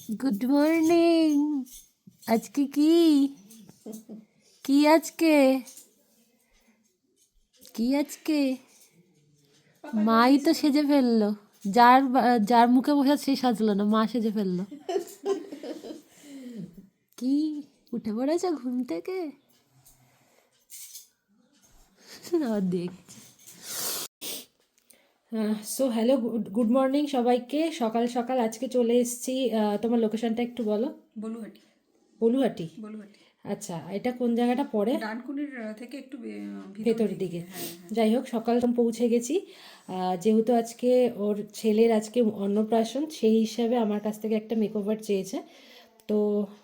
Good morning. আজকে কি কি আজকে কি আজকে মাই তো সেজে ফেললো। যার মুখে বসে সে সাজলো না, মা সেজে ফেললো। কি উঠে পড়েছে ঘুম থেকে? আবার দেখছি। সো হ্যালো, গুড মর্নিং সবাইকে। সকাল সকাল আজকে চলে এসেছি। তোমার লোকেশনটা একটু বলো। বলুহাটি। বলুহাটি। বলুহাটি আচ্ছা, এটা কোন জায়গাটা পড়ে? ডানকুনির থেকে একটু ভেতর দিকে। যাই হোক, সকাল পৌঁছে গেছি। যেহেতু আজকে ওর ছেলের আজকে অন্নপ্রাশন, সেই হিসাবে আমার কাছ থেকে একটা মেকওভার চেয়েছে। তো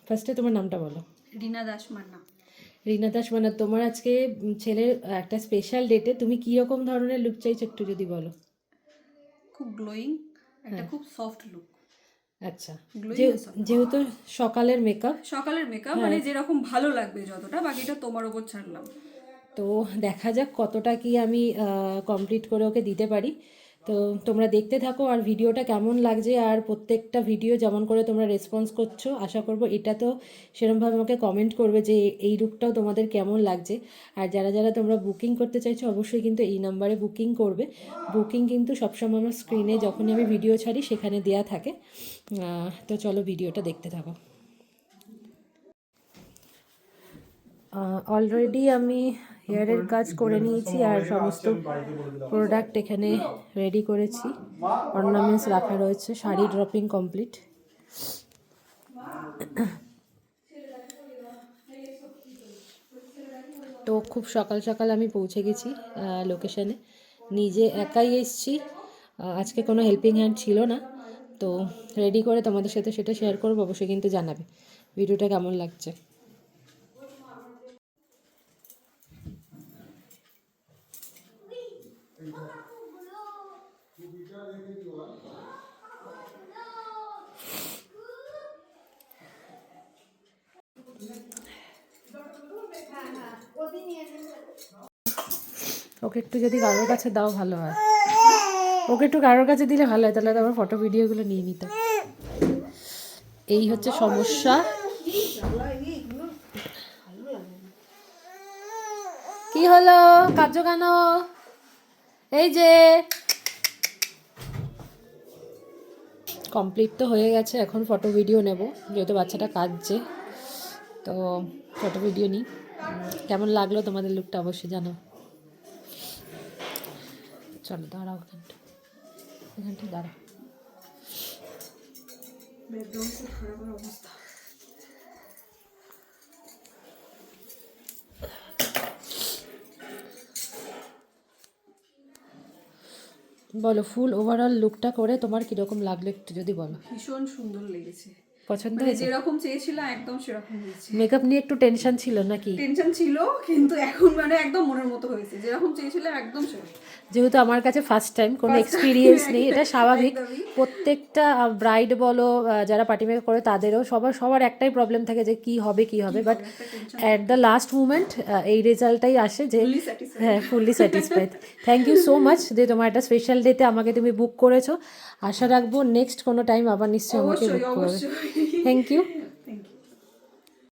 ফার্স্টে তোমার নামটা বলো। রিনা দাস মান্না। রিনা দাস মানে তোমার আজকে ছেলের একটা স্পেশাল ডেটে তুমি কী রকম ধরনের লুক চাইছো একটু যদি বলো। খুব গ্লোয়িং, একটা খুব সফট লুক। আচ্ছা, গ্লোয়িং যেহেতু সকালের মেকআপ, সকালের মেকআপ মানে যেরকম ভালো লাগবে যতটা, বাকিটা তোমার ওপর ছাড়লাম। তো দেখা যাক কতটা কি আমি কমপ্লিট করে ওকে দিতে পারি। তো তোমরা দেখতে থাকো আর ভিডিওটা কেমন লাগছে, আর প্রত্যেকটা ভিডিও যেমন করে তোমরা রেসপন্স করছো, আশা করবো এটা তো সেরকমভাবে আমাকে কমেন্ট করবে যে এই লুকটাও তোমাদের কেমন লাগছে। আর যারা যারা তোমরা বুকিং করতে চাইছো অবশ্যই কিন্তু এই নাম্বারে বুকিং করবে। বুকিং কিন্তু সবসময় আমার স্ক্রিনে যখনই আমি ভিডিও ছাড়ি সেখানে দেয়া থাকে। তো চলো ভিডিওটা দেখতে থাকো। অলরেডি আমি হেয়ারের কাজ করে নিয়েছি আর সমস্ত প্রোডাক্ট এখানে রেডি করেছি। অর্নামেন্টস রাখা রয়েছে, শাড়ি ড্রপিং কমপ্লিট। তো খুব সকাল সকাল আমি পৌঁছে গেছি লোকেশানে। নিজে একাই এসছি, আজকে কোনো হেল্পিং হ্যান্ড ছিল না। তো রেডি করে তোমাদের সাথে সেটা শেয়ার করবো, অবশ্যই কিন্তু জানাবে ভিডিওটা কেমন লাগছে। ওকে একটু যদি কারোর কাছে দাও ভালো হয়, ওকে একটু কারোর কাছে দিলে ভালো হয়, তাহলে তো আমার ফটো ভিডিওগুলো নিয়ে নিতাম। এই হচ্ছে সমস্যা। কি হলো, কার্য কেন? এই যে কমপ্লিট তো হয়ে গেছে, এখন ফটো ভিডিও নেব, যেহেতু বাচ্চাটা কাঁদছে। তো ফটো ভিডিও নিই। কেমন লাগলো তোমাদের লুকটা অবশ্যই জানাও। চলো দাঁড়াও, এখানটা দাঁড়াও। অবস্থা। বলো, ফুল ওভারঅল লুকটা করে তোমার কীরকম লাগলো একটু যদি বলো। ভীষণ সুন্দর লেগেছে, পছন্দ মানে হয়েছে? যেরকম চেয়েছিলাম একদম সেরকম হয়েছে। মেকআপ নিয়ে একটু টেনশন ছিল নাকি? টেনশন ছিল, কিন্তু এখন মানে একদম মনের মতো হয়েছে, যেরকম চেয়েছিলাম একদম সেরকম। যেহেতু আমার কাছে ফার্স্ট টাইম, কোনো এক্সপিরিয়েন্স নেই, এটা স্বাভাবিক। একদমই। প্রত্যেকটা ব্রাইড বলো, যারা পার্টি মেকআপ করে তাদেরও সবার একটাই প্রবলেম থাকে যে কি হবে, but at the last moment এই রেজাল্টটাই আসে যে Fully satisfied. হ্যাঁ, fully satisfied. Thank you so much যে তোমার একটা স্পেশাল ডেতে আমাকে তুমি বুক করেছো। আশা রাখবো নেক্সট কোনো টাইম আবার নিশ্চয়ই আমাকে অবশ্যই বুক করবে। অবশ্যই। Thank you.